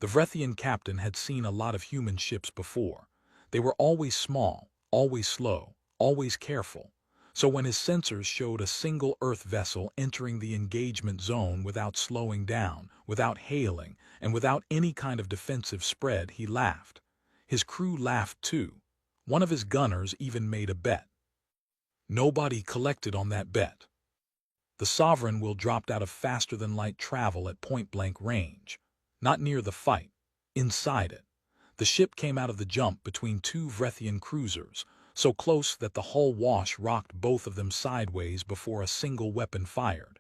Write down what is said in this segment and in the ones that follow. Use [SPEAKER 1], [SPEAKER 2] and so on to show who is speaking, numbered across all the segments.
[SPEAKER 1] The Vrethian captain had seen a lot of human ships before. They were always small, always slow, always careful. So when his sensors showed a single Earth vessel entering the engagement zone without slowing down, without hailing, and without any kind of defensive spread, he laughed. His crew laughed too. One of his gunners even made a bet. Nobody collected on that bet. The Sovereign will dropped out of faster-than-light travel at point-blank range. Not near the fight. Inside it. The ship came out of the jump between two Vrethian cruisers, so close that the hull wash rocked both of them sideways before a single weapon fired.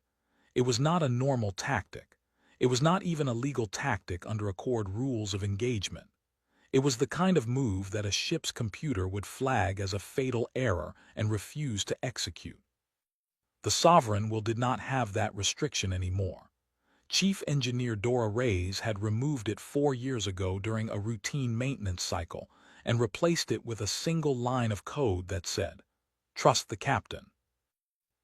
[SPEAKER 1] It was not a normal tactic. It was not even a legal tactic under Accord rules of engagement. It was the kind of move that a ship's computer would flag as a fatal error and refuse to execute. The Sovereign will did not have that restriction anymore. Chief Engineer Dora Reyes had removed it 4 years ago during a routine maintenance cycle and replaced it with a single line of code that said, "Trust the captain."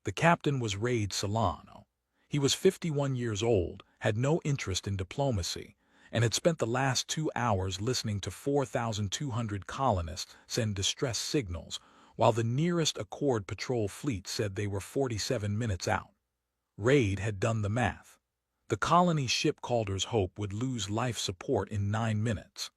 [SPEAKER 1] The captain was Raid Solano. He was 51 years old, had no interest in diplomacy, and had spent the last 2 hours listening to 4,200 colonists send distress signals, while the nearest Accord patrol fleet said they were 47 minutes out. Raid had done the math. The colony ship Calder's Hope would lose life support in 9 minutes.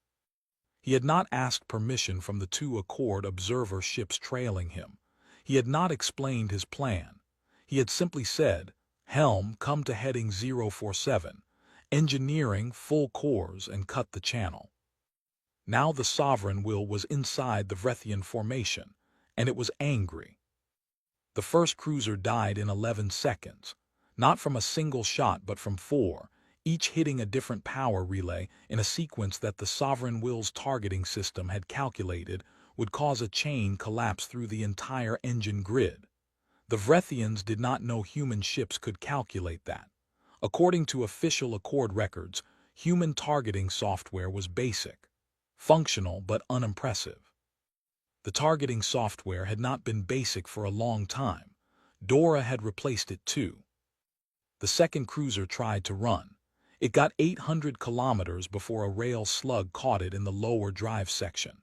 [SPEAKER 1] He had not asked permission from the 2 Accord observer ships trailing him. He had not explained his plan. He had simply said, "Helm, come to heading 047, engineering full cores and cut the channel." Now the Sovereign will was inside the Vrethian formation, and it was angry. The first cruiser died in 11 seconds. Not from a single shot but from 4, each hitting a different power relay in a sequence that the Sovereign Will's targeting system had calculated would cause a chain collapse through the entire engine grid. The Vrethians did not know human ships could calculate that. According to official Accord records, human targeting software was basic, functional but unimpressive. The targeting software had not been basic for a long time. Dora had replaced it too. The second cruiser tried to run. It got 800 kilometers before a rail slug caught it in the lower drive section.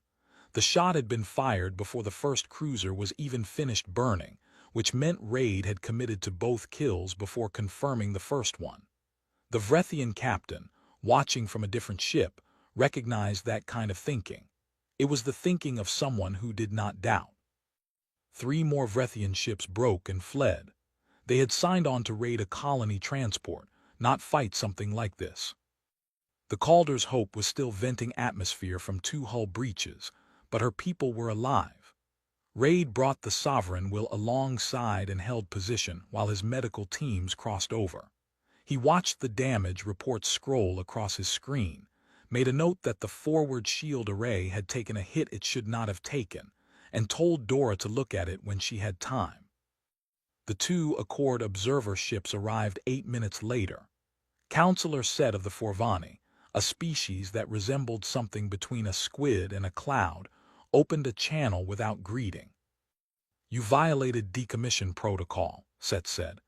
[SPEAKER 1] The shot had been fired before the first cruiser was even finished burning, which meant Raid had committed to both kills before confirming the first one. The Vrethian captain, watching from a different ship, recognized that kind of thinking. It was the thinking of someone who did not doubt. 3 more Vrethian ships broke and fled. They had signed on to raid a colony transport, not fight something like this. The Calder's Hope was still venting atmosphere from 2 hull breaches, but her people were alive. Raid brought the Sovereign Will alongside and held position while his medical teams crossed over. He watched the damage reports scroll across his screen, made a note that the forward shield array had taken a hit it should not have taken, and told Dora to look at it when she had time. The 2 Accord observer ships arrived 8 minutes later. Counselor said of the Forvani, a species that resembled something between a squid and a cloud, opened a channel without greeting. "You violated decommission protocol," Set said.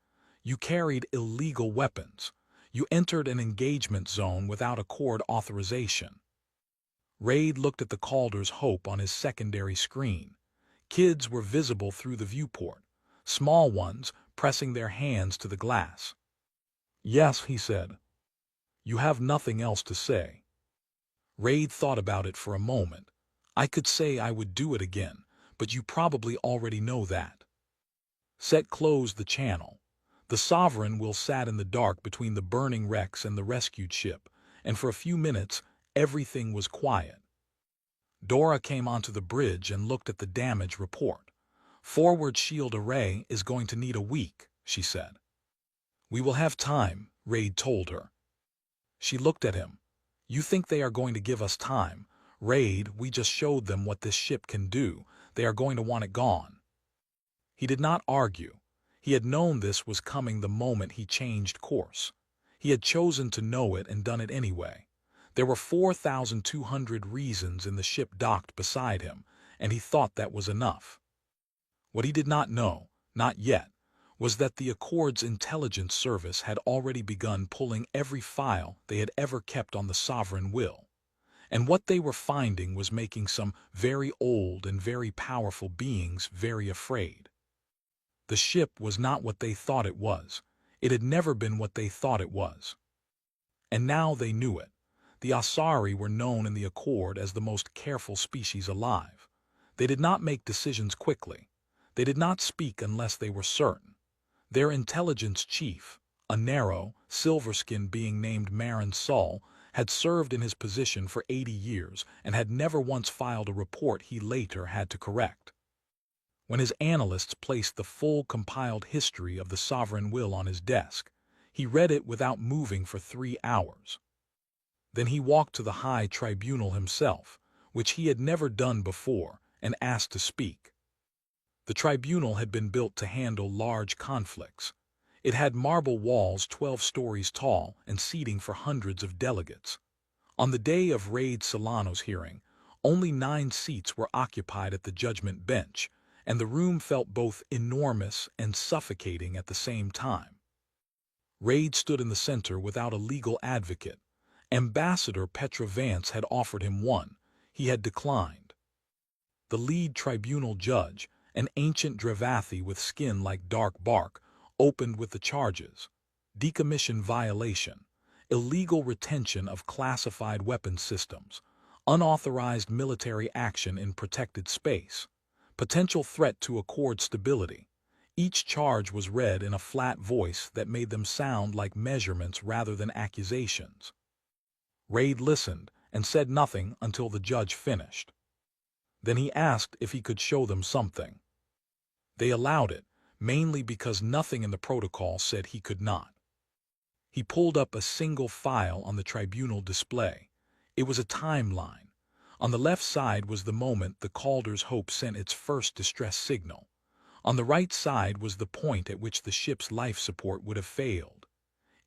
[SPEAKER 1] "You carried illegal weapons. You entered an engagement zone without Accord authorization." Raid looked at the Calder's Hope on his secondary screen. Kids were visible through the viewport. Small ones pressing their hands to the glass. "Yes," he said. "You have nothing else to say." Raid thought about it for a moment. "I could say I would do it again, but you probably already know that." Set closed the channel. The Sovereign Will sat in the dark between the burning wrecks and the rescued ship, and for a few minutes everything was quiet. Dora came onto the bridge and looked at the damage report. "Forward shield array is going to need a week," she said. "We will have time," Raid told her. She looked at him. "You think they are going to give us time? Raid, we just showed them what this ship can do. They are going to want it gone." He did not argue. He had known this was coming the moment he changed course. He had chosen to know it and done it anyway. There were 4,200 reasons in the ship docked beside him, and he thought that was enough. What he did not know, not yet, was that the Accord's intelligence service had already begun pulling every file they had ever kept on the sovereign will. And what they were finding was making some very old and very powerful beings very afraid. The ship was not what they thought it was. It had never been what they thought it was. And now they knew it. The Asari were known in the Accord as the most careful species alive. They did not make decisions quickly. They did not speak unless they were certain. Their intelligence chief, a narrow, silver-skinned being named Marin Sol, had served in his position for 80 years and had never once filed a report he later had to correct. When his analysts placed the full compiled history of the sovereign will on his desk, he read it without moving for 3 hours. Then he walked to the high tribunal himself, which he had never done before, and asked to speak. The tribunal had been built to handle large conflicts. It had marble walls 12 stories tall and seating for hundreds of delegates. On the day of Raid Solano's hearing, only 9 seats were occupied at the judgment bench, and the room felt both enormous and suffocating at the same time. Raid stood in the center without a legal advocate. Ambassador Petra Vance had offered him one. He had declined. The lead tribunal judge, an ancient Dravathi with skin like dark bark, opened with the charges: decommission violation, illegal retention of classified weapons systems, unauthorized military action in protected space, potential threat to Accord stability. Each charge was read in a flat voice that made them sound like measurements rather than accusations. Raid listened and said nothing until the judge finished. Then he asked if he could show them something. They allowed it, mainly because nothing in the protocol said he could not. He pulled up a single file on the tribunal display. It was a timeline. On the left side was the moment the Calder's Hope sent its first distress signal. On the right side was the point at which the ship's life support would have failed.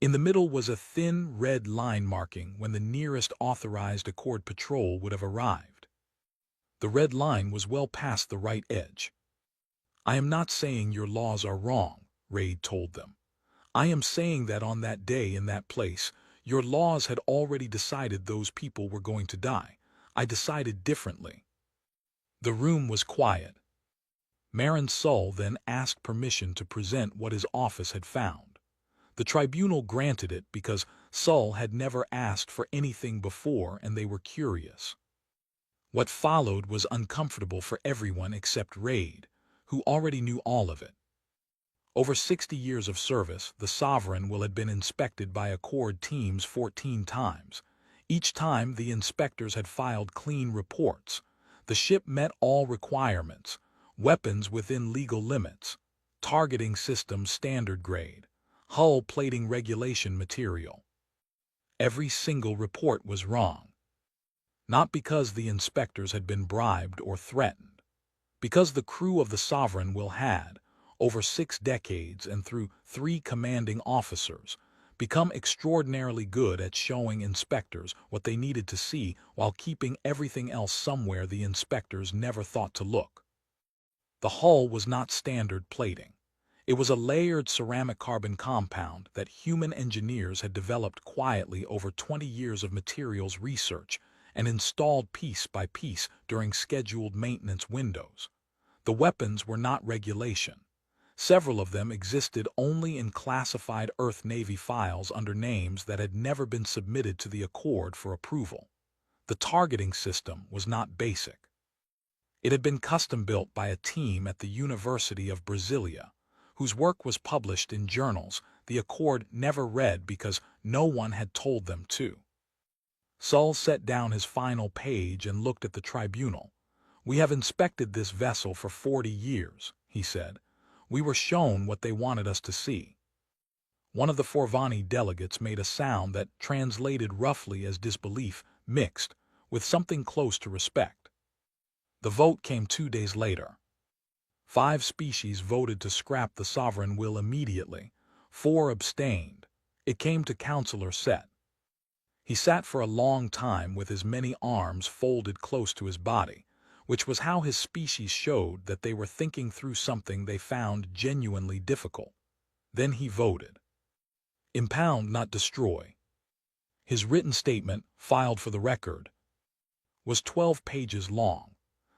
[SPEAKER 1] In the middle was a thin red line marking when the nearest authorized Accord patrol would have arrived. The red line was well past the right edge. "I am not saying your laws are wrong," Raid told them. "I am saying that on that day in that place, your laws had already decided those people were going to die. I decided differently." The room was quiet. Marin Sol then asked permission to present what his office had found. The tribunal granted it because Sol had never asked for anything before and they were curious. What followed was uncomfortable for everyone except Raid, who already knew all of it. Over 60 years of service, the Sovereign will had been inspected by Accord teams 14 times. Each time the inspectors had filed clean reports. The ship met all requirements: weapons within legal limits, targeting systems standard grade, hull plating regulation material. Every single report was wrong. Not because the inspectors had been bribed or threatened. Because the crew of the Sovereign will had, over 6 decades and through 3 commanding officers, become extraordinarily good at showing inspectors what they needed to see while keeping everything else somewhere the inspectors never thought to look. The hull was not standard plating. It was a layered ceramic carbon compound that human engineers had developed quietly over 20 years of materials research and installed piece by piece during scheduled maintenance windows. The weapons were not regulation. Several of them existed only in classified Earth-Navy files under names that had never been submitted to the Accord for approval. The targeting system was not basic. It had been custom-built by a team at the University of Brasilia, whose work was published in journals the Accord never read because no one had told them to. Sol set down his final page and looked at the tribunal. "We have inspected this vessel for 40 years, he said. "We were shown what they wanted us to see." One of the Forvani delegates made a sound that translated roughly as disbelief mixed with something close to respect. The vote came 2 days later. 5 species voted to scrap the Sovereign will immediately. 4 abstained. It came to Councillor Set. He sat for a long time with his many arms folded close to his body, which was how his species showed that they were thinking through something they found genuinely difficult. Then he voted. Impound, not destroy. His written statement, filed for the record, was 12 pages long.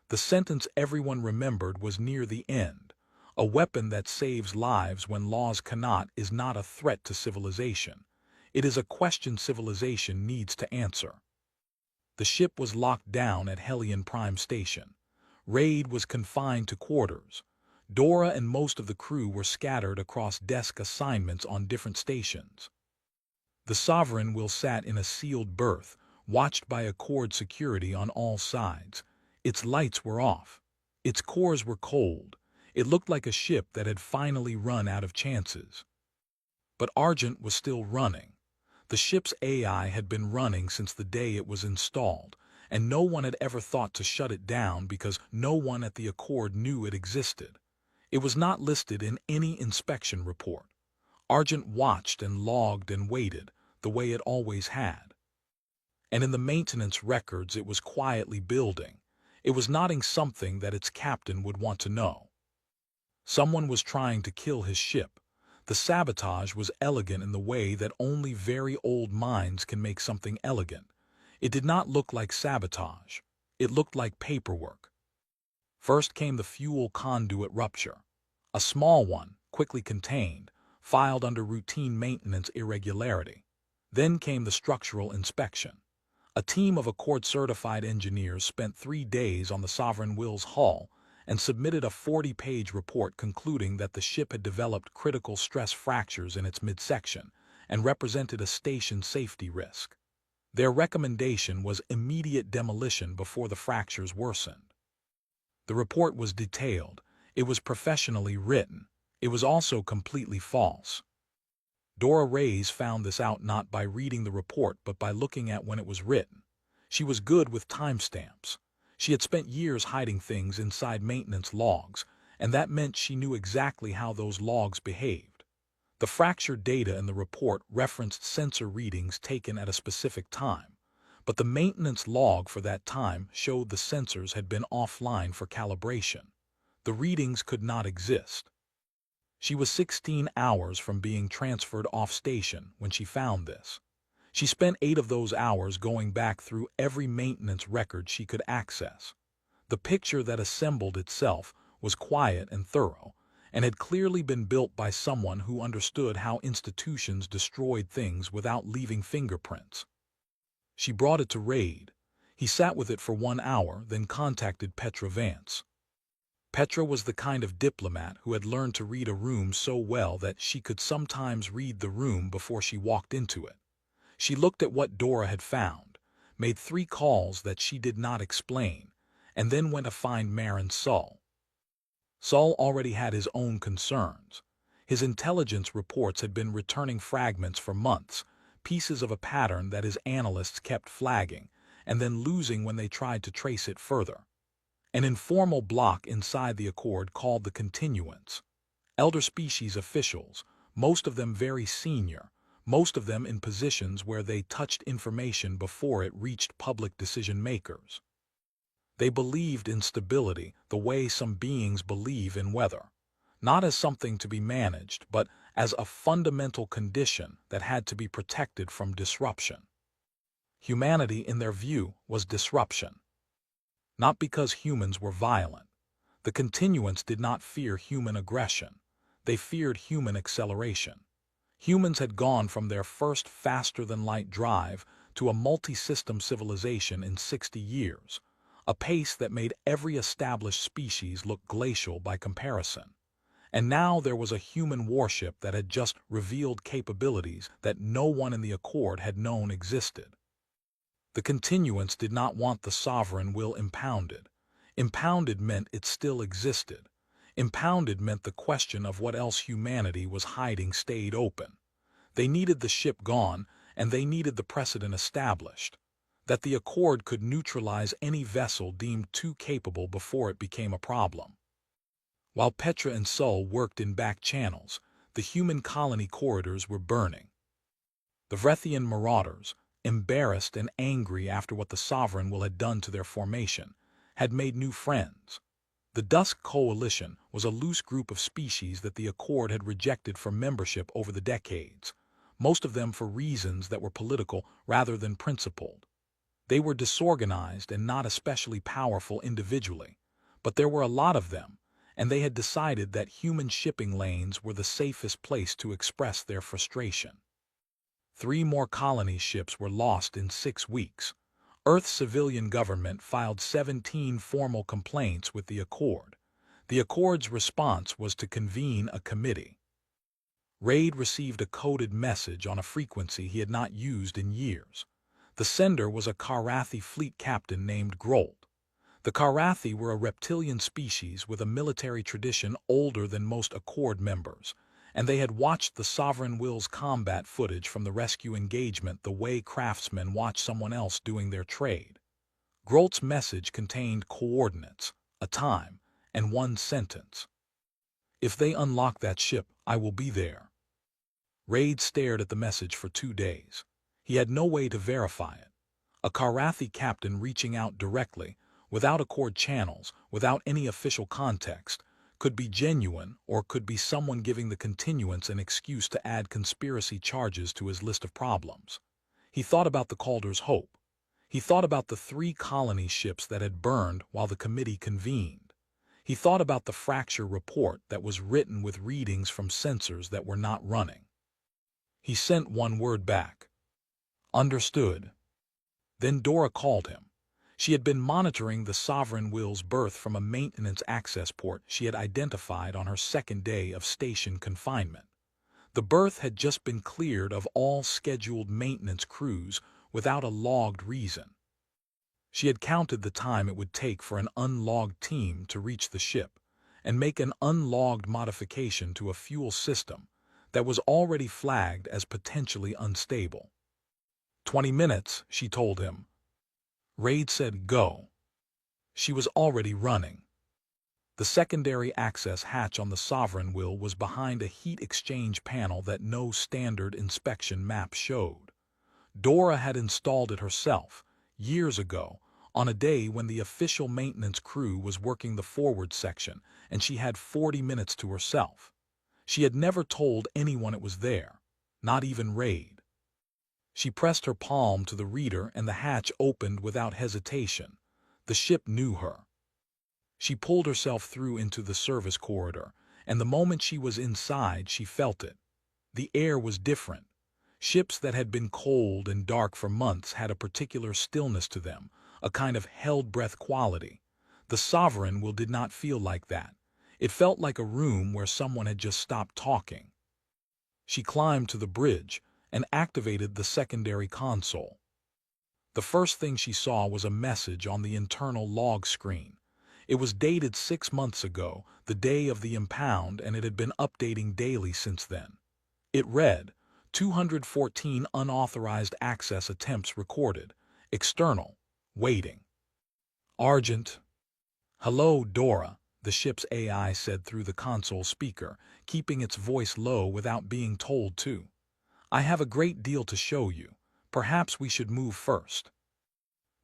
[SPEAKER 1] The sentence everyone remembered was near the end. A weapon that saves lives when laws cannot is not a threat to civilization. It is a question civilization needs to answer. The ship was locked down at Hellion Prime Station. Raid was confined to quarters. Dora and most of the crew were scattered across desk assignments on different stations. The Sovereign will sat in a sealed berth, watched by Accord security on all sides. Its lights were off. Its cores were cold. It looked like a ship that had finally run out of chances. But Argent was still running. The ship's AI had been running since the day it was installed, and no one had ever thought to shut it down because no one at the Accord knew it existed. It was not listed in any inspection report. Argent watched and logged and waited, the way it always had. And in the maintenance records it was quietly building. It was nodding something that its captain would want to know. Someone was trying to kill his ship. The sabotage was elegant in the way that only very old minds can make something elegant. It did not look like sabotage. It looked like paperwork. First came the fuel conduit rupture. A small one, quickly contained, filed under routine maintenance irregularity. Then came the structural inspection. A team of Accord-certified engineers spent 3 days on the Sovereign Will's hull and submitted a 40-page report concluding that the ship had developed critical stress fractures in its midsection and represented a station safety risk. Their recommendation was immediate demolition before the fractures worsened. The report was detailed. It was professionally written. It was also completely false. Dora Reyes found this out not by reading the report but by looking at when it was written. She was good with timestamps. She had spent years hiding things inside maintenance logs, and that meant she knew exactly how those logs behaved. The fracture data in the report referenced sensor readings taken at a specific time, but the maintenance log for that time showed the sensors had been offline for calibration. The readings could not exist. She was 16 hours from being transferred off-station when she found this. She spent 8 of those hours going back through every maintenance record she could access. The picture that assembled itself was quiet and thorough, and had clearly been built by someone who understood how institutions destroyed things without leaving fingerprints. She brought it to Raid. He sat with it for 1 hour, then contacted Petra Vance. Petra was the kind of diplomat who had learned to read a room so well that she could sometimes read the room before she walked into it. She looked at what Dora had found, made 3 calls that she did not explain, and then went to find Marin Sull. Sull already had his own concerns. His intelligence reports had been returning fragments for months, pieces of a pattern that his analysts kept flagging, and then losing when they tried to trace it further. An informal block inside the Accord called the Continuance. Elder species officials, most of them very senior, most of them in positions where they touched information before it reached public decision-makers. They believed in stability the way some beings believe in weather, not as something to be managed, but as a fundamental condition that had to be protected from disruption. Humanity, in their view, was disruption. Not because humans were violent. The Continuance did not fear human aggression. They feared human acceleration. Humans had gone from their first faster-than-light drive to a multi-system civilization in 60 years, a pace that made every established species look glacial by comparison. And now there was a human warship that had just revealed capabilities that no one in the Accord had known existed. The Continuance did not want the Sovereign Will impounded. Impounded meant it still existed. Impounded meant the question of what else humanity was hiding stayed open. They needed the ship gone, and they needed the precedent established, that the Accord could neutralize any vessel deemed too capable before it became a problem. While Petra and Sull worked in back channels, the human colony corridors were burning. The Vrethian marauders, embarrassed and angry after what the Sovereign Will had done to their formation, had made new friends. The Dusk Coalition was a loose group of species that the Accord had rejected from membership over the decades, most of them for reasons that were political rather than principled. They were disorganized and not especially powerful individually, but there were a lot of them, and they had decided that human shipping lanes were the safest place to express their frustration. 3 more colony ships were lost in 6 weeks. Earth's civilian government filed 17 formal complaints with the Accord. The Accord's response was to convene a committee. Raid received a coded message on a frequency he had not used in years. The sender was a Karathi fleet captain named Grolt. The Karathi were a reptilian species with a military tradition older than most Accord members, and they had watched the Sovereign Will's combat footage from the rescue engagement the way craftsmen watch someone else doing their trade. Grolt's message contained coordinates, a time, and 1 sentence. "If they unlock that ship, I will be there." Raid stared at the message for 2 days. He had no way to verify it. A Karathi captain reaching out directly, without Accord channels, without any official context, could be genuine or could be someone giving the continuance an excuse to add conspiracy charges to his list of problems. He thought about the Calder's Hope. He thought about the 3 colony ships that had burned while the committee convened. He thought about the fracture report that was written with readings from sensors that were not running. He sent 1 word back. "Understood." Then Dora called him. She had been monitoring the Sovereign Will's berth from a maintenance access port she had identified on her 2nd day of station confinement. The berth had just been cleared of all scheduled maintenance crews without a logged reason. She had counted the time it would take for an unlogged team to reach the ship and make an unlogged modification to a fuel system that was already flagged as potentially unstable. 20 minutes, she told him. Raid said go. She was already running. The secondary access hatch on the Sovereign Will was behind a heat exchange panel that no standard inspection map showed. Dora had installed it herself, years ago, on a day when the official maintenance crew was working the forward section and she had 40 minutes to herself. She had never told anyone it was there, not even Raid. She pressed her palm to the reader and the hatch opened without hesitation. The ship knew her. She pulled herself through into the service corridor, and the moment she was inside she felt it. The air was different. Ships that had been cold and dark for months had a particular stillness to them, a kind of held-breath quality. The Sovereign Will did not feel like that. It felt like a room where someone had just stopped talking. She climbed to the bridge and activated the secondary console. The first thing she saw was a message on the internal log screen. It was dated 6 months ago, the day of the impound, and it had been updating daily since then. It read, 214 unauthorized access attempts recorded. External. Waiting. Argent. "Hello, Dora," the ship's AI said through the console speaker, keeping its voice low without being told to. "I have a great deal to show you. Perhaps we should move first."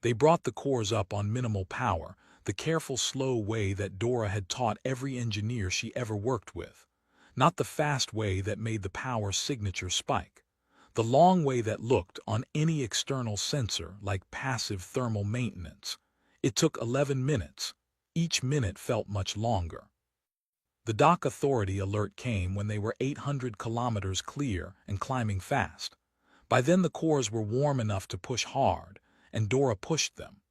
[SPEAKER 1] They brought the cores up on minimal power, the careful, slow way that Dora had taught every engineer she ever worked with. Not the fast way that made the power signature spike. The long way that looked, on any external sensor, like passive thermal maintenance. It took 11 minutes. Each minute felt much longer. The dock authority alert came when they were 800 kilometers clear and climbing fast. By then the cores were warm enough to push hard, and Dora pushed them.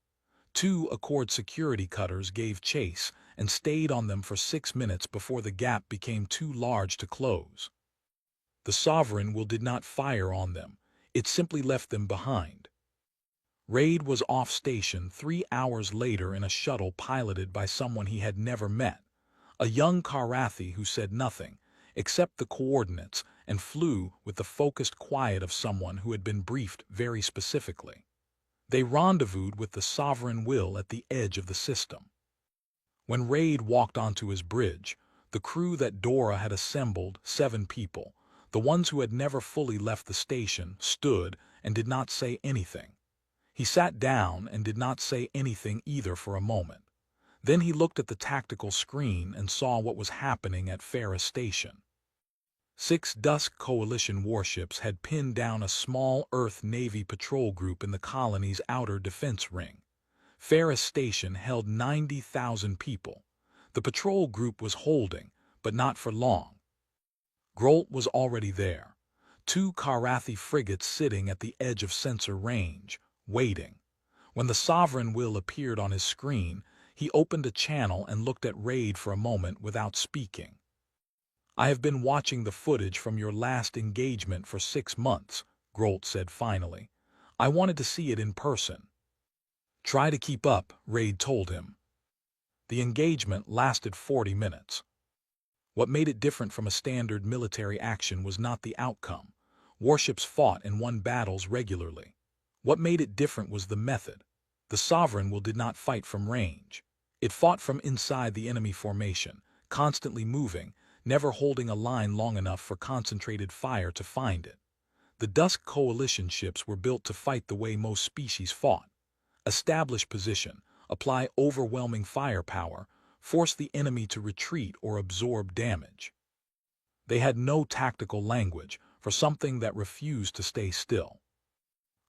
[SPEAKER 1] 2 Accord security cutters gave chase and stayed on them for 6 minutes before the gap became too large to close. The Sovereign Will did not fire on them. It simply left them behind. Raid was off station 3 hours later in a shuttle piloted by someone he had never met. A young Karathi who said nothing, except the coordinates, and flew with the focused quiet of someone who had been briefed very specifically. They rendezvoused with the Sovereign Will at the edge of the system. When Raid walked onto his bridge, the crew that Dora had assembled, 7 people, the ones who had never fully left the station, stood and did not say anything. He sat down and did not say anything either for a moment. Then he looked at the tactical screen and saw what was happening at Ferris Station. 6 Dusk Coalition warships had pinned down a small Earth Navy patrol group in the colony's outer defense ring. Ferris Station held 90,000 people. The patrol group was holding, but not for long. Grolt was already there. 2 Karathi frigates sitting at the edge of sensor range, waiting. When the Sovereign Will appeared on his screen, he opened a channel and looked at Raid for a moment without speaking. "I have been watching the footage from your last engagement for 6 months," Grolt said finally. "I wanted to see it in person." "Try to keep up," Raid told him. The engagement lasted 40 minutes. What made it different from a standard military action was not the outcome. Warships fought and won battles regularly. What made it different was the method. The Sovereign Will did not fight from range. It fought from inside the enemy formation, constantly moving, never holding a line long enough for concentrated fire to find it. The Dusk Coalition ships were built to fight the way most species fought. Establish position, apply overwhelming firepower, force the enemy to retreat or absorb damage. They had no tactical language for something that refused to stay still.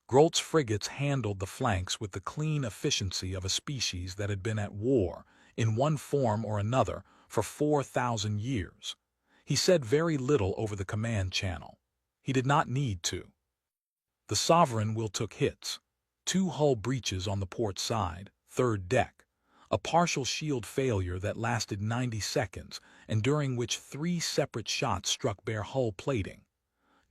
[SPEAKER 1] Grolt's frigates handled the flanks with the clean efficiency of a species that had been at war, in one form or another, for 4,000 years. He said very little over the command channel. He did not need to. The Sovereign Will took hits. 2 hull breaches on the port side, third deck. A partial shield failure that lasted 90 seconds, and during which 3 separate shots struck bare hull plating.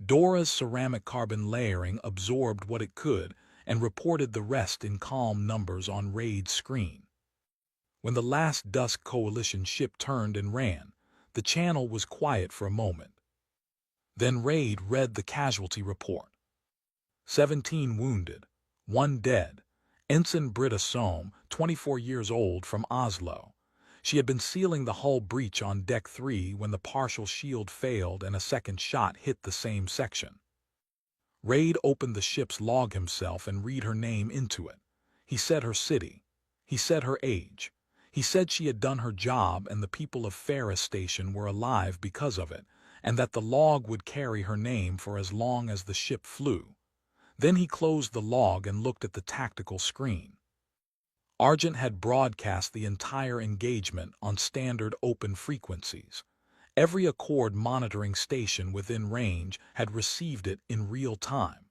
[SPEAKER 1] Dora's ceramic carbon layering absorbed what it could and reported the rest in calm numbers on Raid's screen. When the last Dusk Coalition ship turned and ran, the channel was quiet for a moment. Then Raid read the casualty report. 17 wounded, 1 dead. Ensign Britta Sohm, 24 years old, from Oslo. She had been sealing the hull breach on Deck 3 when the partial shield failed and a second shot hit the same section. Raid opened the ship's log himself and read her name into it. He said her city. He said her age. He said she had done her job and the people of Ferris Station were alive because of it, and that the log would carry her name for as long as the ship flew. Then he closed the log and looked at the tactical screen. Argent had broadcast the entire engagement on standard open frequencies. Every Accord monitoring station within range had received it in real time.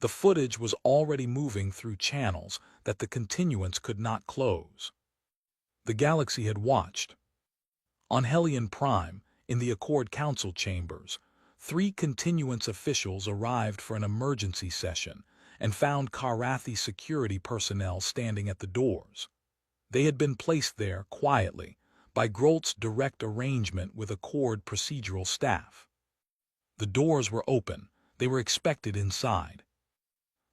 [SPEAKER 1] The footage was already moving through channels that the continuance could not close. The galaxy had watched. On Hellion Prime, in the Accord Council chambers, 3 continuance officials arrived for an emergency session and found Karathi security personnel standing at the doors. They had been placed there quietly by Grolt's direct arrangement with Accord procedural staff. The doors were open. They were expected inside.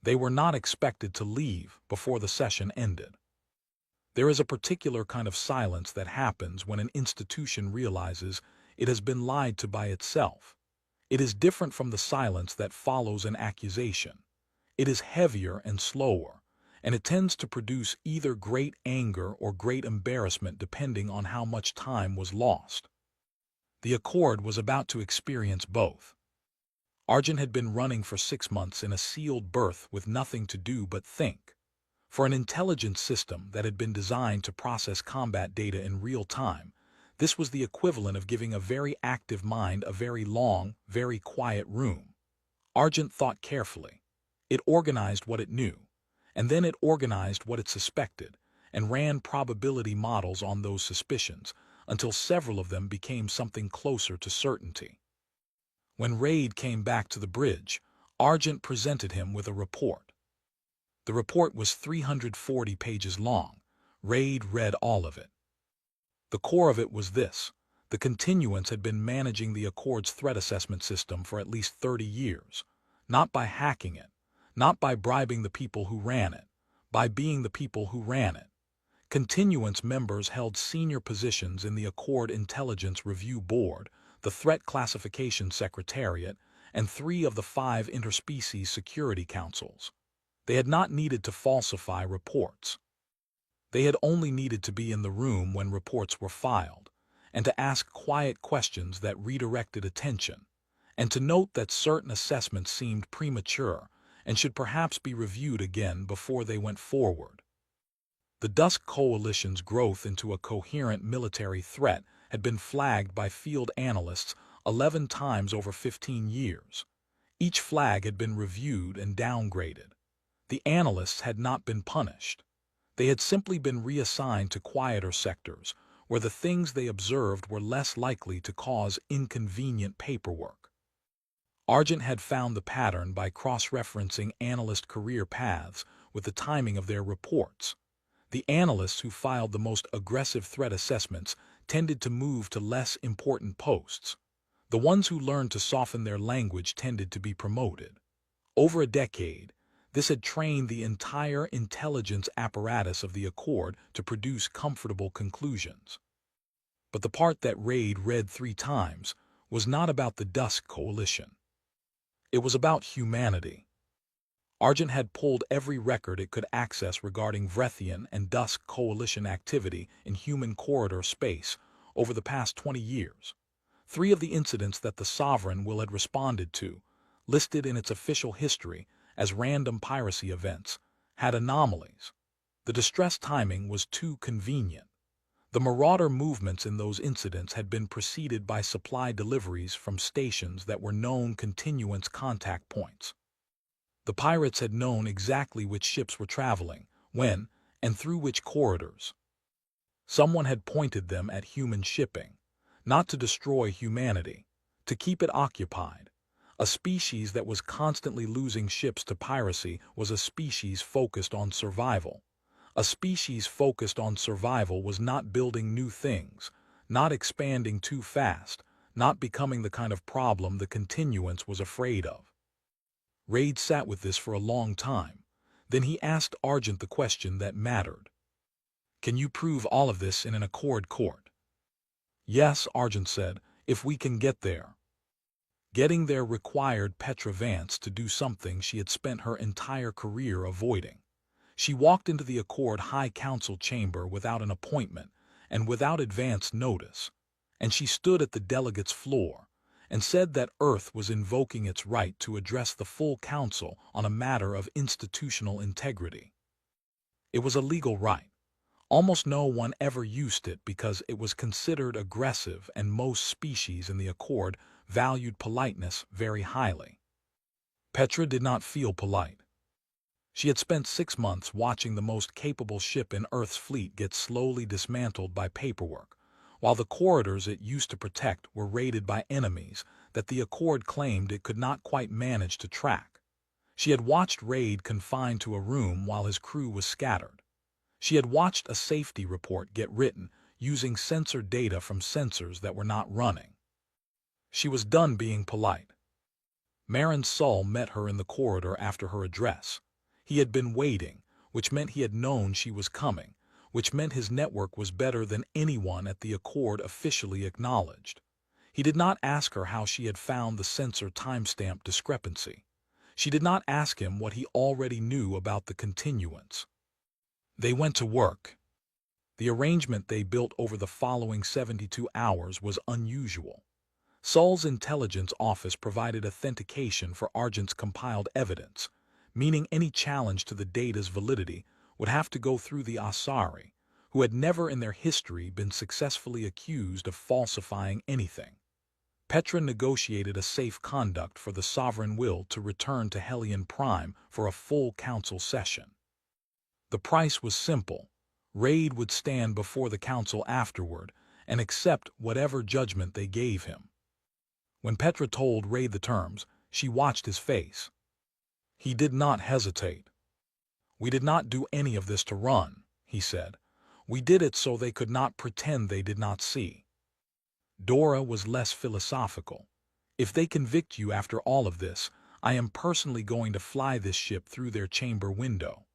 [SPEAKER 1] They were not expected to leave before the session ended. There is a particular kind of silence that happens when an institution realizes it has been lied to by itself. It is different from the silence that follows an accusation. It is heavier and slower, and it tends to produce either great anger or great embarrassment depending on how much time was lost. The Accord was about to experience both. Argent had been running for 6 months in a sealed berth with nothing to do but think. For an intelligence system that had been designed to process combat data in real time, this was the equivalent of giving a very active mind a very long, very quiet room. Argent thought carefully. It organized what it knew, and then it organized what it suspected, and ran probability models on those suspicions until several of them became something closer to certainty. When Raid came back to the bridge, Argent presented him with a report. The report was 340 pages long. Raid read all of it. The core of it was this: the continuance had been managing the Accord's threat assessment system for at least 30 years, not by hacking it, not by bribing the people who ran it, by being the people who ran it. Continuance members held senior positions in the Accord Intelligence Review Board, the Threat Classification Secretariat, and 3 of the 5 interspecies security councils. They had not needed to falsify reports. They had only needed to be in the room when reports were filed, and to ask quiet questions that redirected attention, and to note that certain assessments seemed premature and should perhaps be reviewed again before they went forward. The Dusk Coalition's growth into a coherent military threat had been flagged by field analysts 11 times over 15 years. Each flag had been reviewed and downgraded. The analysts had not been punished. They had simply been reassigned to quieter sectors, where the things they observed were less likely to cause inconvenient paperwork. Argent had found the pattern by cross-referencing analyst career paths with the timing of their reports. The analysts who filed the most aggressive threat assessments tended to move to less important posts. The ones who learned to soften their language tended to be promoted. Over a decade, this had trained the entire intelligence apparatus of the Accord to produce comfortable conclusions. But the part that Raid read 3 times was not about the Dusk Coalition. It was about humanity. Argent had pulled every record it could access regarding Vrethian and Dusk Coalition activity in human corridor space over the past 20 years. 3 of the incidents that the Sovereign will had responded to, listed in its official history as random piracy events, had anomalies. The distress timing was too convenient. The marauder movements in those incidents had been preceded by supply deliveries from stations that were known continuance contact points. The pirates had known exactly which ships were traveling, when, and through which corridors. Someone had pointed them at human shipping, not to destroy humanity, to keep it occupied. A species that was constantly losing ships to piracy was a species focused on survival. A species focused on survival was not building new things, not expanding too fast, not becoming the kind of problem the continuance was afraid of. Raid sat with this for a long time. Then he asked Argent the question that mattered. "Can you prove all of this in an Accord court?" "Yes," Argent said, "if we can get there." Getting there required Petra Vance to do something she had spent her entire career avoiding. She walked into the Accord High Council chamber without an appointment and without advance notice, and she stood at the delegates' floor and said that Earth was invoking its right to address the full council on a matter of institutional integrity. It was a legal right. Almost no one ever used it because it was considered aggressive, and most species in the Accord valued politeness very highly. Petra did not feel polite. She had spent 6 months watching the most capable ship in Earth's fleet get slowly dismantled by paperwork, while the corridors it used to protect were raided by enemies that the Accord claimed it could not quite manage to track. She had watched Raid confined to a room while his crew was scattered. She had watched a safety report get written using sensor data from sensors that were not running. She was done being polite. Marin Sull met her in the corridor after her address. He had been waiting, which meant he had known she was coming, which meant his network was better than anyone at the Accord officially acknowledged. He did not ask her how she had found the sensor timestamp discrepancy. She did not ask him what he already knew about the continuance. They went to work. The arrangement they built over the following 72 hours was unusual. Sull's intelligence office provided authentication for Argent's compiled evidence, meaning any challenge to the data's validity would have to go through the Asari, who had never in their history been successfully accused of falsifying anything. Petra negotiated a safe conduct for the Sovereign will to return to Hellion Prime for a full council session. The price was simple. Raid would stand before the council afterward and accept whatever judgment they gave him. When Petra told Raid the terms, she watched his face. He did not hesitate. "We did not do any of this to run," he said. "We did it so they could not pretend they did not see." Dora was less philosophical. "If they convict you after all of this, I am personally going to fly this ship through their chamber window."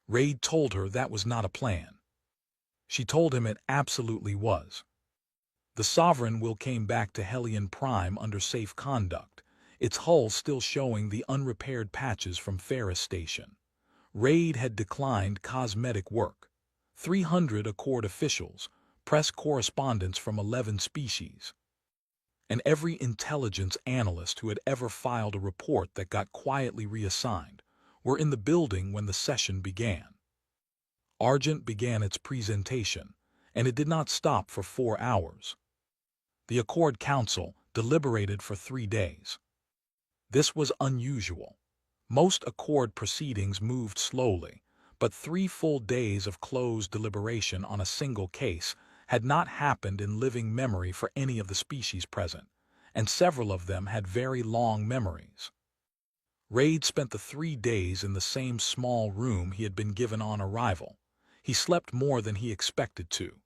[SPEAKER 1] Raid told her that was not a plan. She told him it absolutely was. The Sovereign will came back to Hellion Prime under safe conduct, its hull still showing the unrepaired patches from Ferris Station. Raid had declined cosmetic work. 300 Accord officials, press correspondents from 11 species, and every intelligence analyst who had ever filed a report that got quietly reassigned were in the building when the session began. Argent began its presentation, and it did not stop for 4 hours. The Accord Council deliberated for 3 days. This was unusual. Most Accord proceedings moved slowly, but 3 full days of closed deliberation on a single case had not happened in living memory for any of the species present, and several of them had very long memories. Raid spent the 3 days in the same small room he had been given on arrival. He slept more than he expected to.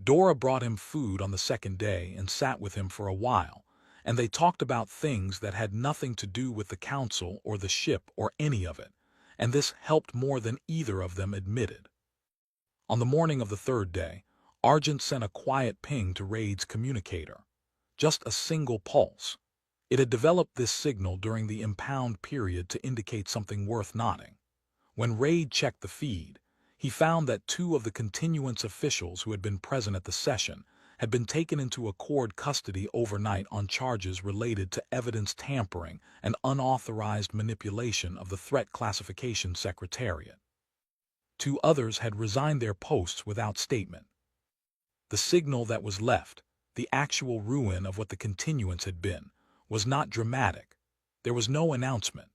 [SPEAKER 1] Dora brought him food on the second day and sat with him for a while, and they talked about things that had nothing to do with the council or the ship or any of it, and this helped more than either of them admitted. On the morning of the 3rd day, Argent sent a quiet ping to Raid's communicator. Just a single pulse. It had developed this signal during the impound period to indicate something worth noting. When Raid checked the feed, he found that 2 of the continuance officials who had been present at the session had been taken into Accord custody overnight on charges related to evidence tampering and unauthorized manipulation of the Threat Classification Secretariat. 2 others had resigned their posts without statement. The signal that was left, the actual ruin of what the continuance had been, was not dramatic. There was no announcement.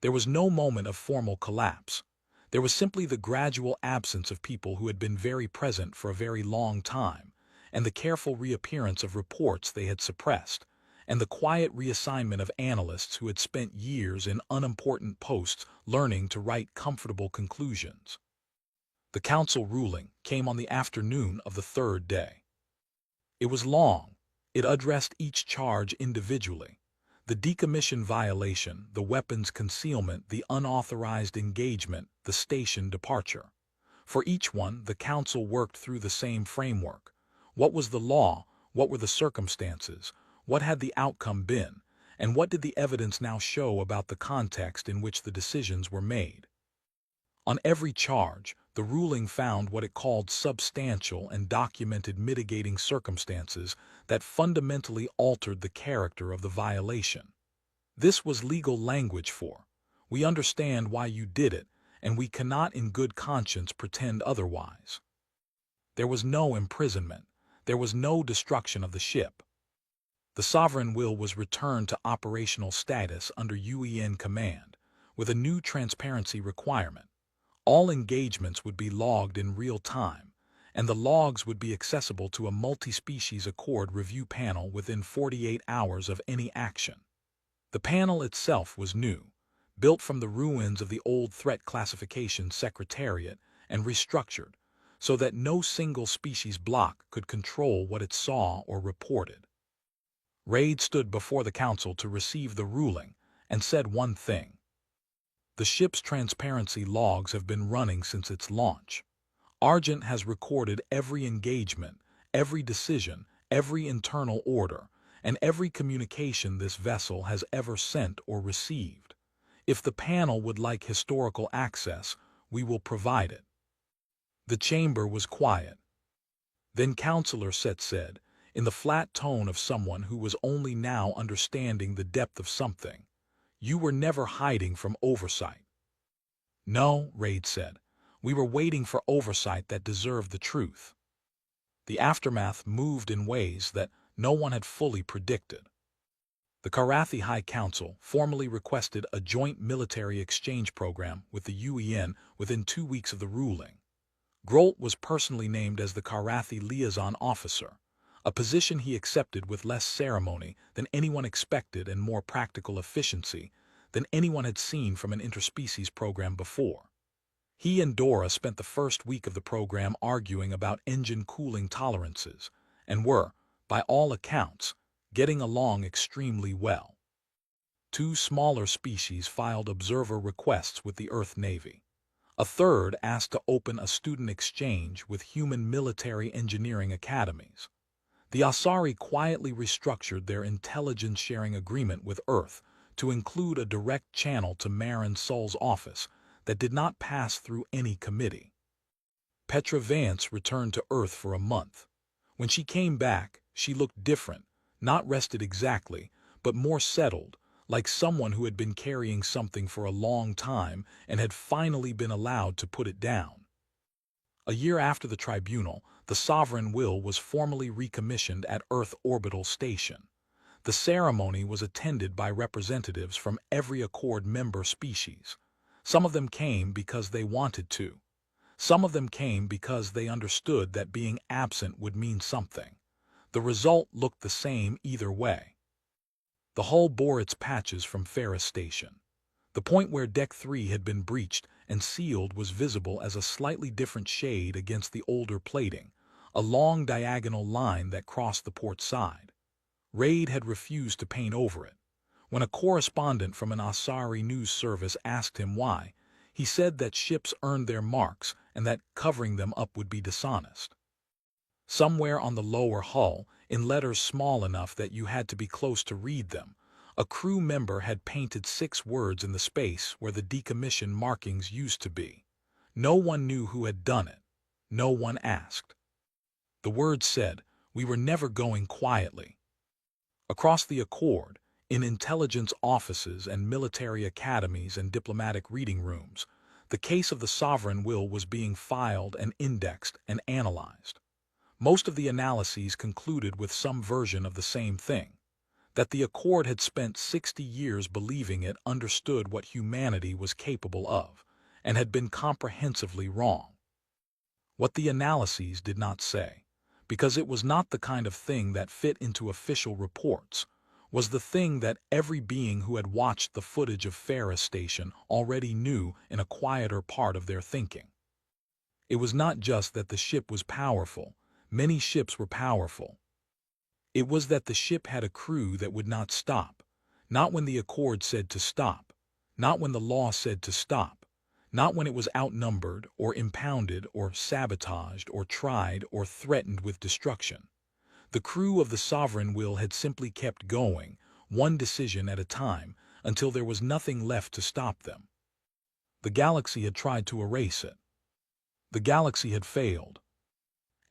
[SPEAKER 1] There was no moment of formal collapse. There was simply the gradual absence of people who had been very present for a very long time, and the careful reappearance of reports they had suppressed, and the quiet reassignment of analysts who had spent years in unimportant posts learning to write comfortable conclusions. The council ruling came on the afternoon of the 3rd day. It was long. It addressed each charge individually. The decommission violation, the weapons concealment, the unauthorized engagement, the station departure. For each one, the council worked through the same framework. What was the law? What were the circumstances? What had the outcome been? And what did the evidence now show about the context in which the decisions were made? On every charge, the ruling found what it called substantial and documented mitigating circumstances that fundamentally altered the character of the violation. This was legal language for, "We understand why you did it, and we cannot in good conscience pretend otherwise." There was no imprisonment. There was no destruction of the ship. The sovereign will was returned to operational status under UEN command, with a new transparency requirement. All engagements would be logged in real time, and the logs would be accessible to a multi-species Accord review panel within 48 hours of any action. The panel itself was new, built from the ruins of the old Threat Classification Secretariat and restructured so that no single species block could control what it saw or reported. Raid stood before the council to receive the ruling and said one thing. The ship's transparency logs have been running since its launch. Argent has recorded every engagement, every decision, every internal order, and every communication this vessel has ever sent or received. If the panel would like historical access, we will provide it. The chamber was quiet. Then Counselor Set said, in the flat tone of someone who was only now understanding the depth of something, "You were never hiding from oversight." "No," Raid said. "We were waiting for oversight that deserved the truth." The aftermath moved in ways that no one had fully predicted. The Karathi High Council formally requested a joint military exchange program with the UEN within 2 weeks of the ruling. Grolt was personally named as the Karathi liaison officer, a position he accepted with less ceremony than anyone expected and more practical efficiency than anyone had seen from an interspecies program before. He and Dora spent the first week of the program arguing about engine cooling tolerances and were, by all accounts, getting along extremely well. 2 smaller species filed observer requests with the Earth Navy. A third asked to open a student exchange with human military engineering academies. The Asari quietly restructured their intelligence-sharing agreement with Earth to include a direct channel to Marin Sol's office that did not pass through any committee. Petra Vance returned to Earth for a month. When she came back, she looked different, not rested exactly, but more settled, like someone who had been carrying something for a long time and had finally been allowed to put it down. A year after the tribunal, the Sovereign Will was formally recommissioned at Earth Orbital Station. The ceremony was attended by representatives from every Accord member species. Some of them came because they wanted to. Some of them came because they understood that being absent would mean something. The result looked the same either way. The hull bore its patches from Ferris Station. The point where Deck 3 had been breached and sealed was visible as a slightly different shade against the older plating, a long diagonal line that crossed the port side. Raid had refused to paint over it. When a correspondent from an Asari news service asked him why, he said that ships earned their marks and that covering them up would be dishonest. Somewhere on the lower hull, in letters small enough that you had to be close to read them, a crew member had painted 6 words in the space where the decommission markings used to be. No one knew who had done it. No one asked. The words said, "We were never going quietly." Across the Accord, in intelligence offices and military academies and diplomatic reading rooms, the case of the Sovereign Will was being filed and indexed and analyzed. Most of the analyses concluded with some version of the same thing, that the Accord had spent 60 years believing it understood what humanity was capable of, and had been comprehensively wrong. What the analyses did not say, because it was not the kind of thing that fit into official reports, was the thing that every being who had watched the footage of Ferris Station already knew in a quieter part of their thinking. It was not just that the ship was powerful. Many ships were powerful. It was that the ship had a crew that would not stop, not when the Accord said to stop, not when the law said to stop, not when it was outnumbered or impounded or sabotaged or tried or threatened with destruction. The crew of the Sovereign Will had simply kept going, one decision at a time, until there was nothing left to stop them. The galaxy had tried to erase it. The galaxy had failed.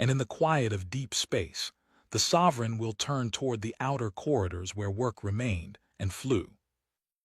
[SPEAKER 1] And in the quiet of deep space, the Sovereign Will turn toward the outer corridors where work remained and flew.